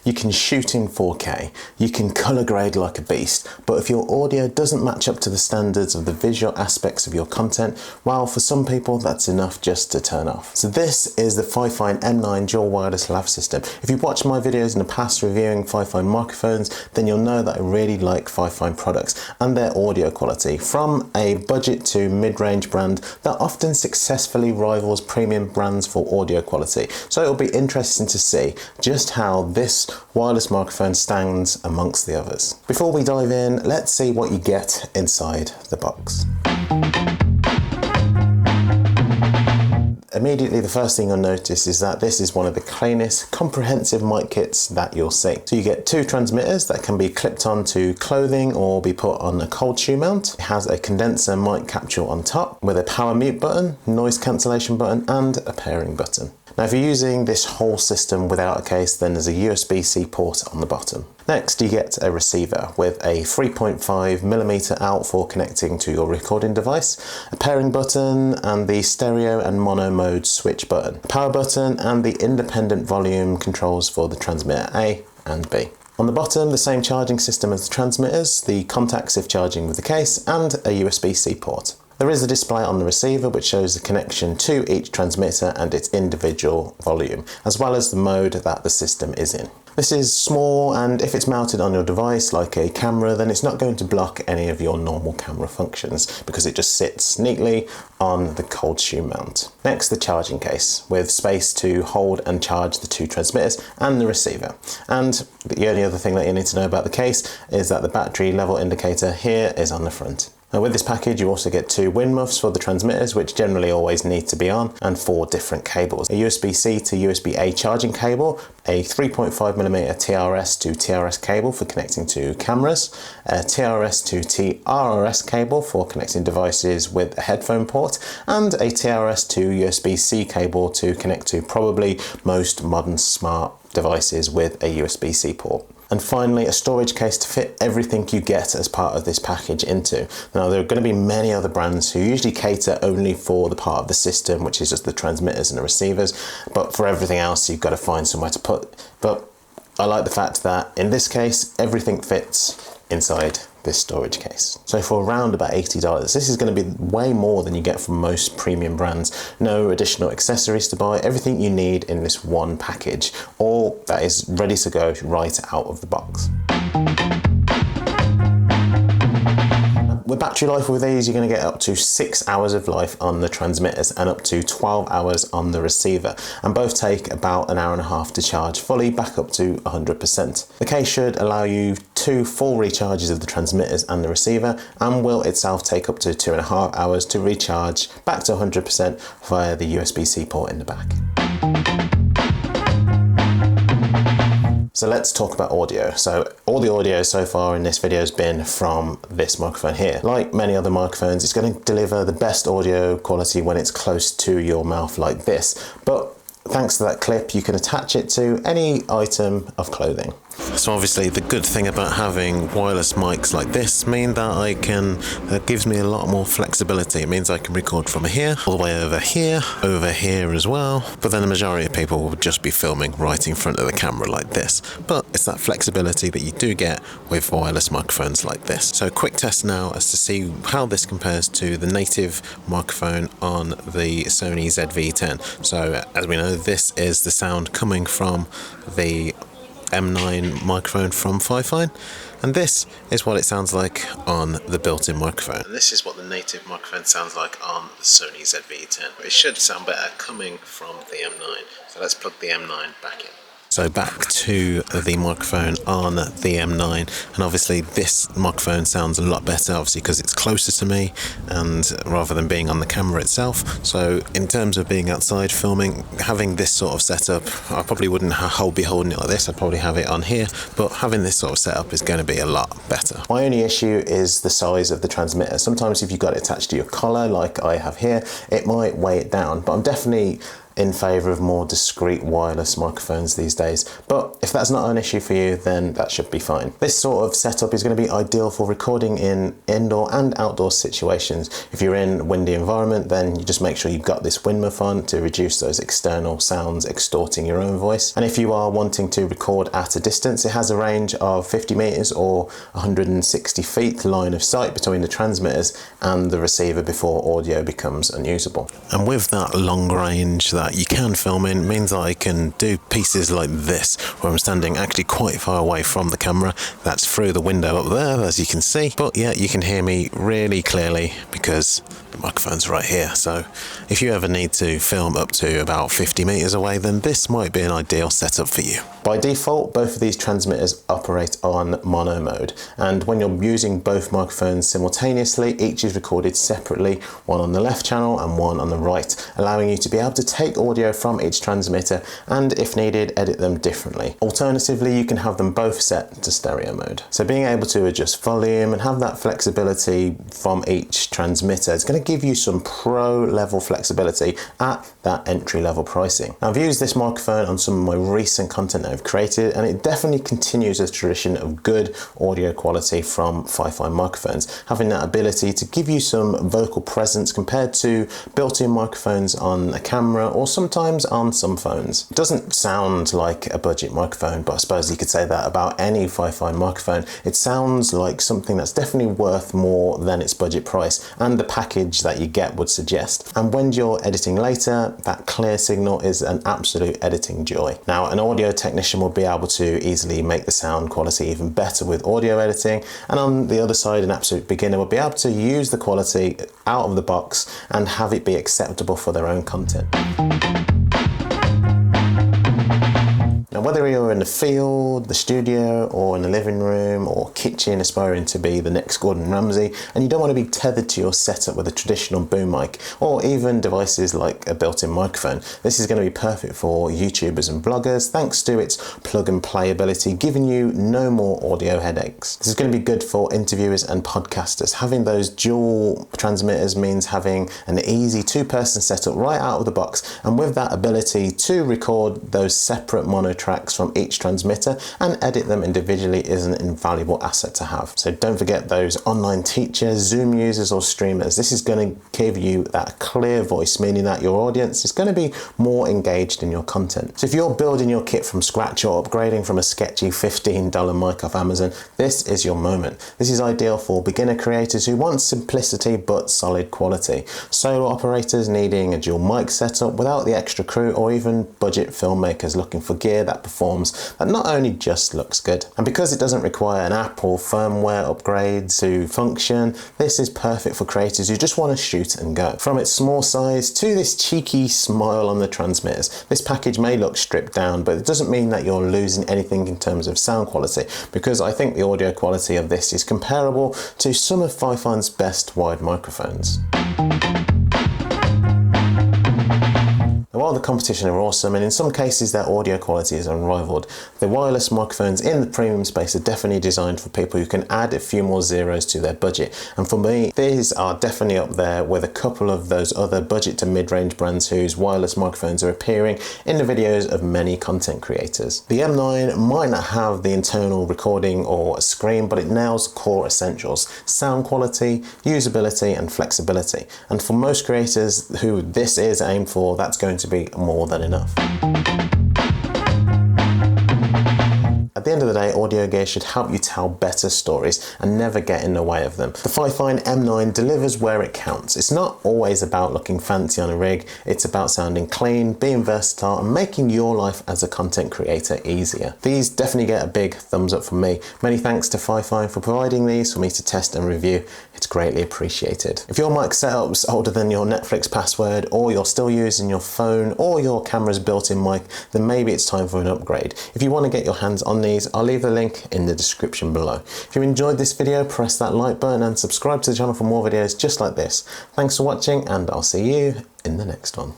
You can shoot in 4K, you can color grade like a beast, but if your audio doesn't match up to the standards of the visual aspects of your content, well, for some people that's enough just to turn off. So this is the FIFINE M9 dual wireless lav system. If you've watched my videos in the past reviewing FIFINE microphones, then you'll know that I really like FIFINE products and their audio quality. From a budget to mid-range brand that often successfully rivals premium brands for audio quality. So it'll be interesting to see just how this wireless microphone stands amongst the others. Before we dive in, let's see what you get inside the box. Immediately, the first thing you'll notice is that this is one of the cleanest, comprehensive mic kits that you'll see. So you get two transmitters that can be clipped onto clothing or be put on a cold shoe mount. It has a condenser mic capsule on top with a power mute button, noise cancellation button, and a pairing button. Now, if you're using this whole system without a case, then there's a USB-C port on the bottom. Next, you get a receiver with a 3.5mm out for connecting to your recording device, a pairing button, and the stereo and mono mode switch button, power button, and the independent volume controls for the transmitter A and B. On the bottom, the same charging system as the transmitters, the contacts if charging with the case, and a USB-C port. There is a display on the receiver which shows the connection to each transmitter and its individual volume, as well as the mode that the system is in. This is small, and if it's mounted on your device like a camera, then it's not going to block any of your normal camera functions because it just sits neatly on the cold shoe mount. Next, the charging case with space to hold and charge the two transmitters and the receiver. And the only other thing that you need to know about the case is that the battery level indicator here is on the front. Now, with this package, you also get two wind muffs for the transmitters, which generally always need to be on, and four different cables. A USB-C to USB-A charging cable, a 3.5mm TRS to TRS cable for connecting to cameras, a TRS to TRRS cable for connecting devices with a headphone port, and a TRS to USB-C cable to connect to probably most modern smart devices with a USB-C port. And finally, a storage case to fit everything you get as part of this package into. Now, there are going to be many other brands who usually cater only for the part of the system, which is just the transmitters and the receivers, but for everything else, you've got to find somewhere to put. But I like the fact that in this case, everything fits inside this storage case. So for around about $80, this is going to be way more than you get from most premium brands. No additional accessories to buy, everything you need in this one package, all that is ready to go right out of the box. With battery life with these, you're going to get up to 6 hours of life on the transmitters and up to 12 hours on the receiver, and both take about an hour and a half to charge fully back up to 100%. The case should allow you 2 full recharges of the transmitters and the receiver, and will itself take up to 2.5 hours to recharge back to 100% via the USB-C port in the back. So let's talk about audio. So all the audio so far in this video has been from this microphone here. Like many other microphones, it's going to deliver the best audio quality when it's close to your mouth like this. But thanks to that clip, you can attach it to any item of clothing. So obviously the good thing about having wireless mics like this means that it gives me a lot more flexibility. It means I can record from here, all the way over here as well. But then the majority of people will just be filming right in front of the camera like this. But it's that flexibility that you do get with wireless microphones like this. So a quick test now as to see how this compares to the native microphone on the Sony ZV-10. So as we know, this is the sound coming from the M9 microphone from FIFINE, and this is what it sounds like on the built-in microphone. And this is what the native microphone sounds like on the Sony ZV-10. It should sound better coming from the M9. So let's plug the M9 back in. So back to the microphone on the M9, and obviously this microphone sounds a lot better, obviously because it's closer to me and rather than being on the camera itself. So in terms of being outside filming, having this sort of setup, I probably wouldn't be holding it like this, I'd probably have it on here, but having this sort of setup is going to be a lot better. My only issue is the size of the transmitter. Sometimes if you've got it attached to your collar like I have here, it might weigh it down, but I'm definitely in favour of more discreet wireless microphones these days. But if that's not an issue for you, then that should be fine. This sort of setup is going to be ideal for recording in indoor and outdoor situations. If you're in a windy environment, then you just make sure you've got this wind muff on to reduce those external sounds extorting your own voice. And if you are wanting to record at a distance, it has a range of 50 meters or 160 feet line of sight between the transmitters and the receiver before audio becomes unusable. And with that long range that you can film in, means that I can do pieces like this where I'm standing actually quite far away from the camera. That's through the window up there, as you can see, but yeah, you can hear me really clearly because the microphone's right here. So if you ever need to film up to about 50 meters away, then this might be an ideal setup for you. By default, both of these transmitters operate on mono mode, and when you're using both microphones simultaneously, each is recorded separately, one on the left channel and one on the right, allowing you to be able to take audio from each transmitter and, if needed, edit them differently. Alternatively, you can have them both set to stereo mode. So being able to adjust volume and have that flexibility from each transmitter is going to give you some pro level flexibility at that entry level pricing. Now, I've used this microphone on some of my recent content that I've created, and it definitely continues a tradition of good audio quality from FIFINE microphones, having that ability to give you some vocal presence compared to built-in microphones on a camera or sometimes on some phones. It doesn't sound like a budget microphone, but I suppose you could say that about any FIFINE microphone. It sounds like something that's definitely worth more than its budget price, and the package that you get would suggest. And when you're editing later, that clear signal is an absolute editing joy. Now, an audio technician will be able to easily make the sound quality even better with audio editing, and on the other side, an absolute beginner will be able to use the quality out of the box and have it be acceptable for their own content. Now, whether you're in the field, the studio, or in the living room or kitchen aspiring to be the next Gordon Ramsay, and you don't want to be tethered to your setup with a traditional boom mic, or even devices like a built-in microphone, this is going to be perfect for YouTubers and bloggers thanks to its plug and play ability, giving you no more audio headaches. This is going to be good for interviewers and podcasters. Having those dual transmitters means having an easy two-person setup right out of the box, and with that ability to record those separate mono tracks from each transmitter and edit them individually is an invaluable asset to have. So don't forget those online teachers, Zoom users or streamers. This is going to give you that clear voice, meaning that your audience is going to be more engaged in your content. So if you're building your kit from scratch or upgrading from a sketchy $15 mic off Amazon, this is your moment. This is ideal for beginner creators who want simplicity but solid quality, solo operators needing a dual mic setup without the extra crew, or even budget filmmakers looking for gear that performs, that not only just looks good. And because it doesn't require an app or firmware upgrade to function, this is perfect for creators who just want to shoot and go. From its small size to this cheeky smile on the transmitters, this package may look stripped down, but it doesn't mean that you're losing anything in terms of sound quality, because I think the audio quality of this is comparable to some of FIFINE's best wired microphones. While the competition are awesome, and in some cases their audio quality is unrivaled, the wireless microphones in the premium space are definitely designed for people who can add a few more zeros to their budget. And for me, these are definitely up there with a couple of those other budget to mid-range brands whose wireless microphones are appearing in the videos of many content creators. The M9 might not have the internal recording or a screen, but it nails core essentials: sound quality, usability, and flexibility. And for most creators who this is aimed for, that's going to be more than enough. At the end of the day, audio gear should help you tell better stories and never get in the way of them. The FIFINE M9 delivers where it counts. It's not always about looking fancy on a rig, it's about sounding clean, being versatile, and making your life as a content creator easier. These definitely get a big thumbs up from me. Many thanks to FIFINE for providing these for me to test and review. It's greatly appreciated. If your mic setup's older than your Netflix password, or you're still using your phone, or your camera's built-in mic, then maybe it's time for an upgrade. If you want to get your hands on these, I'll leave the link in the description below. If you enjoyed this video, press that like button and subscribe to the channel for more videos just like this. Thanks for watching, and I'll see you in the next one.